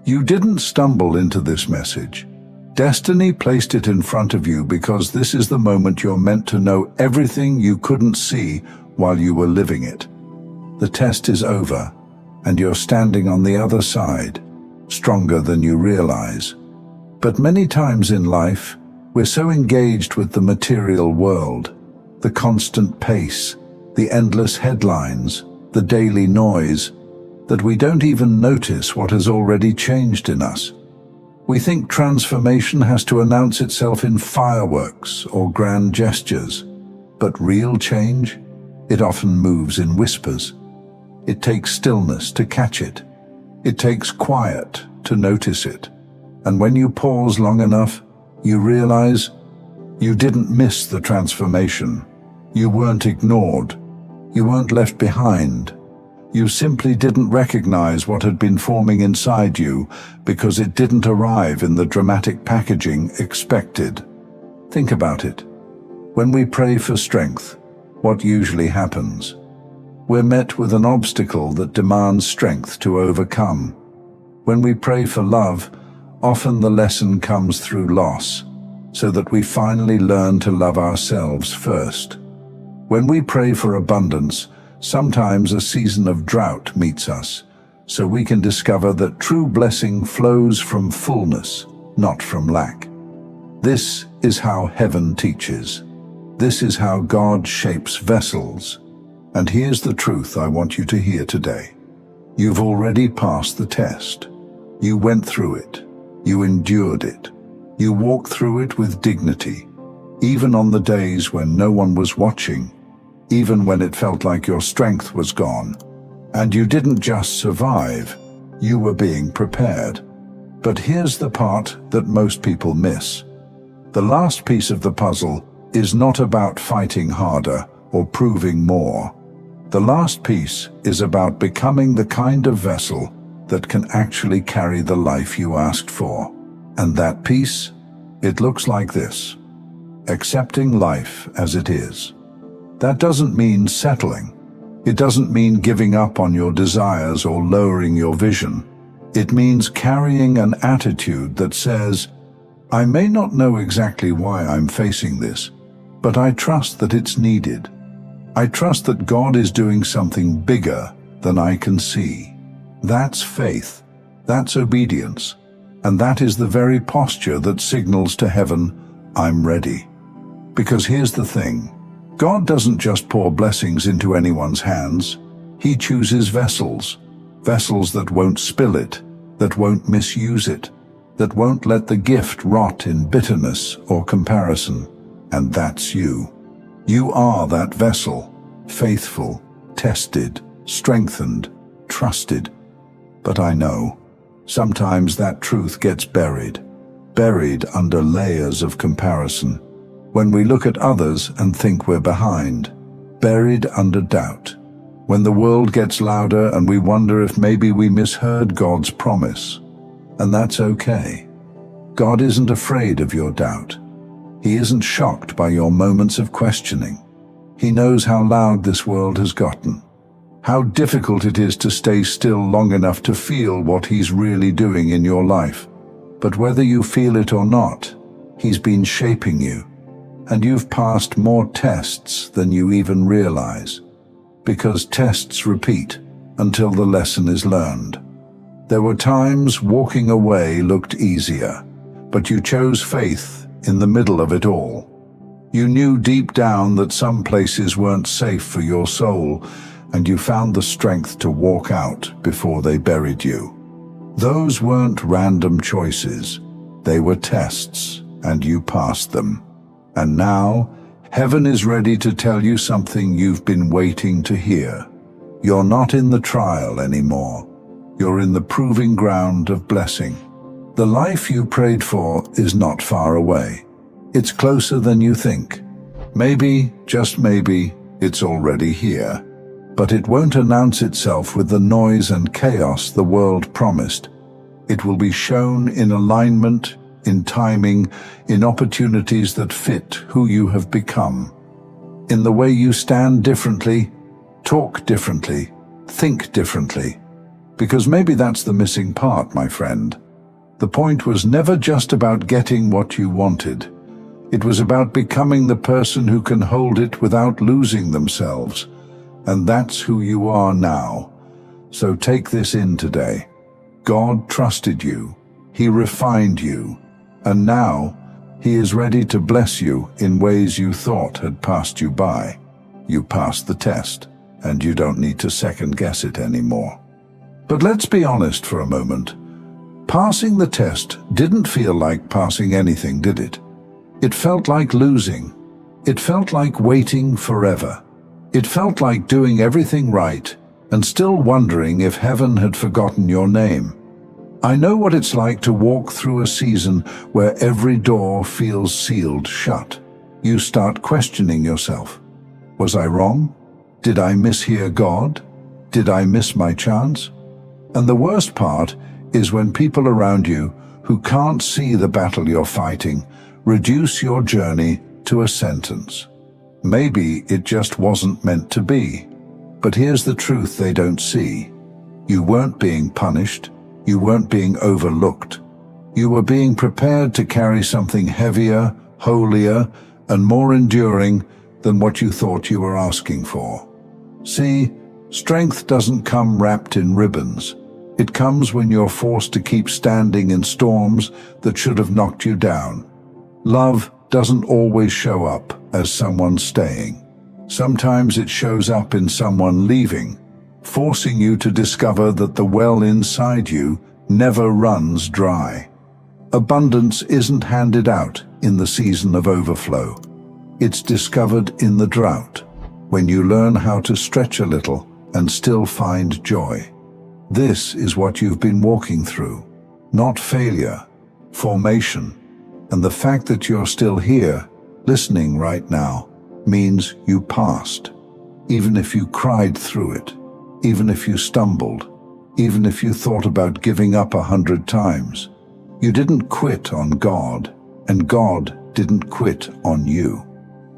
You didn't stumble into this message. Destiny placed it in front of you because this is the moment you're meant to know everything you couldn't see while you were living it. The test is over, and you're standing on the other side, stronger than you realize. But many times in life, we're so engaged with the material world, the constant pace, the endless headlines, the daily noise, that we don't even notice what has already changed in us. We think transformation has to announce itself in fireworks or grand gestures, but real change, it often moves in whispers. It takes stillness to catch it. It takes quiet to notice it. And when you pause long enough, you realize you didn't miss the transformation. You weren't ignored. You weren't left behind. You simply didn't recognize what had been forming inside you because it didn't arrive in the dramatic packaging expected. Think about it. When we pray for strength, what usually happens? We're met with an obstacle that demands strength to overcome. When we pray for love, often the lesson comes through loss, so that we finally learn to love ourselves first. When we pray for abundance, sometimes a season of drought meets us, so we can discover that true blessing flows from fullness, not from lack. This is how heaven teaches. This is how God shapes vessels. And here's the truth I want you to hear today. You've already passed the test. You went through it. You endured it. You walked through it with dignity, even on the days when no one was watching, even when it felt like your strength was gone. And you didn't just survive, you were being prepared. But here's the part that most people miss. The last piece of the puzzle is not about fighting harder or proving more. The last piece is about becoming the kind of vessel that can actually carry the life you asked for. And that piece, it looks like this: accepting life as it is. That doesn't mean settling. It doesn't mean giving up on your desires or lowering your vision. It means carrying an attitude that says, I may not know exactly why I'm facing this, but I trust that it's needed. I trust that God is doing something bigger than I can see. That's faith. That's obedience. And that is the very posture that signals to heaven, I'm ready. Because here's the thing. God doesn't just pour blessings into anyone's hands. He chooses vessels. Vessels that won't spill it, that won't misuse it, that won't let the gift rot in bitterness or comparison. And that's you. You are that vessel, faithful, tested, strengthened, trusted. But I know, sometimes that truth gets buried under layers of comparison. When we look at others and think we're behind, buried under doubt. When the world gets louder and we wonder if maybe we misheard God's promise. And that's okay. God isn't afraid of your doubt. He isn't shocked by your moments of questioning. He knows how loud this world has gotten, how difficult it is to stay still long enough to feel what He's really doing in your life. But whether you feel it or not, He's been shaping you. And you've passed more tests than you even realize, because tests repeat until the lesson is learned. There were times walking away looked easier, but you chose faith in the middle of it all. You knew deep down that some places weren't safe for your soul, and you found the strength to walk out before they buried you. Those weren't random choices. They were tests, and you passed them. And now, heaven is ready to tell you something you've been waiting to hear. You're not in the trial anymore. You're in the proving ground of blessing. The life you prayed for is not far away. It's closer than you think. Maybe, just maybe, it's already here. But it won't announce itself with the noise and chaos the world promised. It will be shown in alignment, in timing, in opportunities that fit who you have become. In the way you stand differently, talk differently, think differently. Because maybe that's the missing part, my friend. The point was never just about getting what you wanted. It was about becoming the person who can hold it without losing themselves. And that's who you are now. So take this in today. God trusted you. He refined you. And now, He is ready to bless you in ways you thought had passed you by. You passed the test, and you don't need to second-guess it anymore. But let's be honest for a moment. Passing the test didn't feel like passing anything, did it? It felt like losing. It felt like waiting forever. It felt like doing everything right and still wondering if heaven had forgotten your name. I know what it's like to walk through a season where every door feels sealed shut. You start questioning yourself. Was I wrong? Did I mishear God? Did I miss my chance? And the worst part is when people around you who can't see the battle you're fighting reduce your journey to a sentence. Maybe it just wasn't meant to be. But here's the truth they don't see. You weren't being punished. You weren't being overlooked. You were being prepared to carry something heavier, holier, and more enduring than what you thought you were asking for. See, strength doesn't come wrapped in ribbons. It comes when you're forced to keep standing in storms that should have knocked you down. Love doesn't always show up as someone staying. Sometimes it shows up in someone leaving, forcing you to discover that the well inside you never runs dry. Abundance isn't handed out in the season of overflow. It's discovered in the drought, when you learn how to stretch a little and still find joy. This is what you've been walking through, not failure, formation. And the fact that you're still here, listening right now, means you passed. Even if you cried through it, even if you stumbled, even if you thought about giving up 100 times, you didn't quit on God, and God didn't quit on you.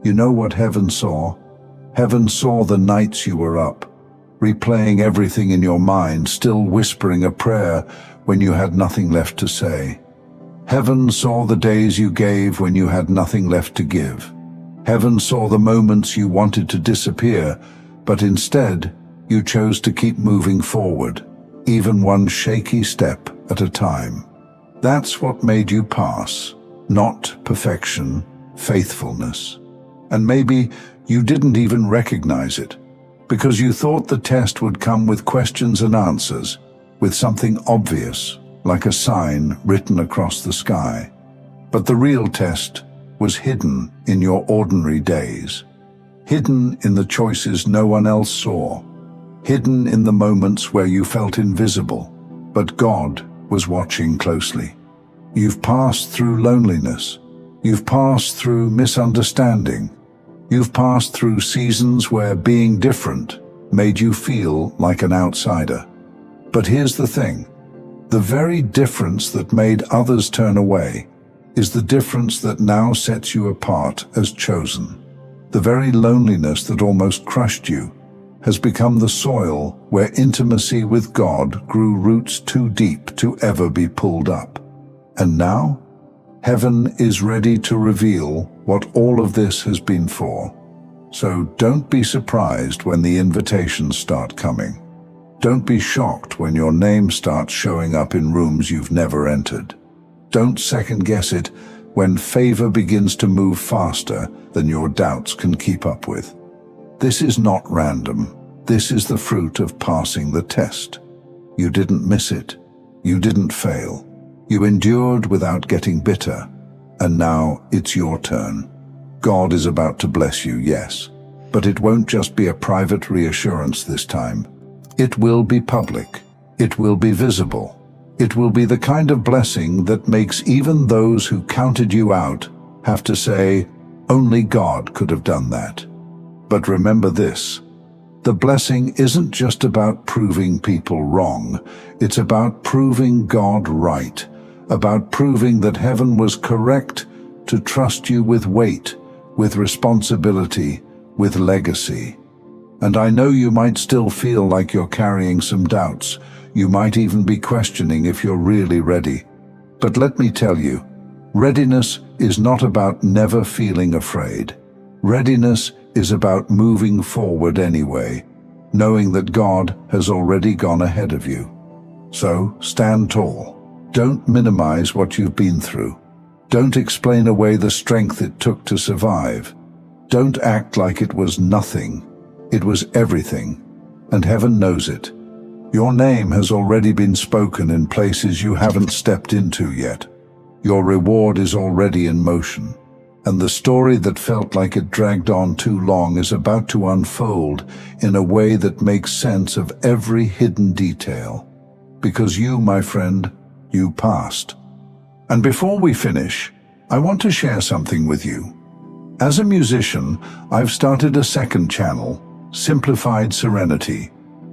You know what heaven saw? Heaven saw the nights you were up, replaying everything in your mind, still whispering a prayer when you had nothing left to say. Heaven saw the days you gave when you had nothing left to give. Heaven saw the moments you wanted to disappear, but instead you chose to keep moving forward, even one shaky step at a time. That's what made you pass, not perfection, faithfulness. And maybe you didn't even recognize it, because you thought the test would come with questions and answers, with something obvious, like a sign written across the sky. But the real test was hidden in your ordinary days, hidden in the choices no one else saw, hidden in the moments where you felt invisible, but God was watching closely. You've passed through loneliness. You've passed through misunderstanding. You've passed through seasons where being different made you feel like an outsider. But here's the thing. The very difference that made others turn away is the difference that now sets you apart as chosen. The very loneliness that almost crushed you has become the soil where intimacy with God grew roots too deep to ever be pulled up. And now, heaven is ready to reveal what all of this has been for. So don't be surprised when the invitations start coming. Don't be shocked when your name starts showing up in rooms you've never entered. Don't second-guess it when favor begins to move faster than your doubts can keep up with. This is not random. This is the fruit of passing the test. You didn't miss it. You didn't fail. You endured without getting bitter. And now it's your turn. God is about to bless you, yes. But it won't just be a private reassurance this time. It will be public. It will be visible. It will be the kind of blessing that makes even those who counted you out have to say, only God could have done that. But remember this, the blessing isn't just about proving people wrong. It's about proving God right, about proving that heaven was correct to trust you with weight, with responsibility, with legacy. And I know you might still feel like you're carrying some doubts. you might even be questioning if you're really ready. But let me tell you, readiness is not about never feeling afraid. Readiness is about moving forward anyway, knowing that God has already gone ahead of you. So, stand tall. Don't minimize what you've been through. Don't explain away the strength it took to survive. Don't act like it was nothing. It was everything, and heaven knows it. Your name has already been spoken in places you haven't stepped into yet. Your reward is already in motion, and the story that felt like it dragged on too long is about to unfold in a way that makes sense of every hidden detail. Because you, my friend, you passed. And before we finish, I want to share something with you. As a musician, I've started a second channel, Simplified Serenity,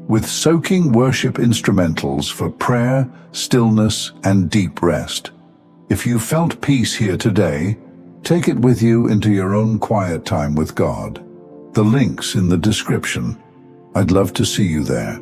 with soaking worship instrumentals for prayer, stillness, and deep rest. If you felt peace here today, take it with you into your own quiet time with God. The link's in the description. I'd love to see you there.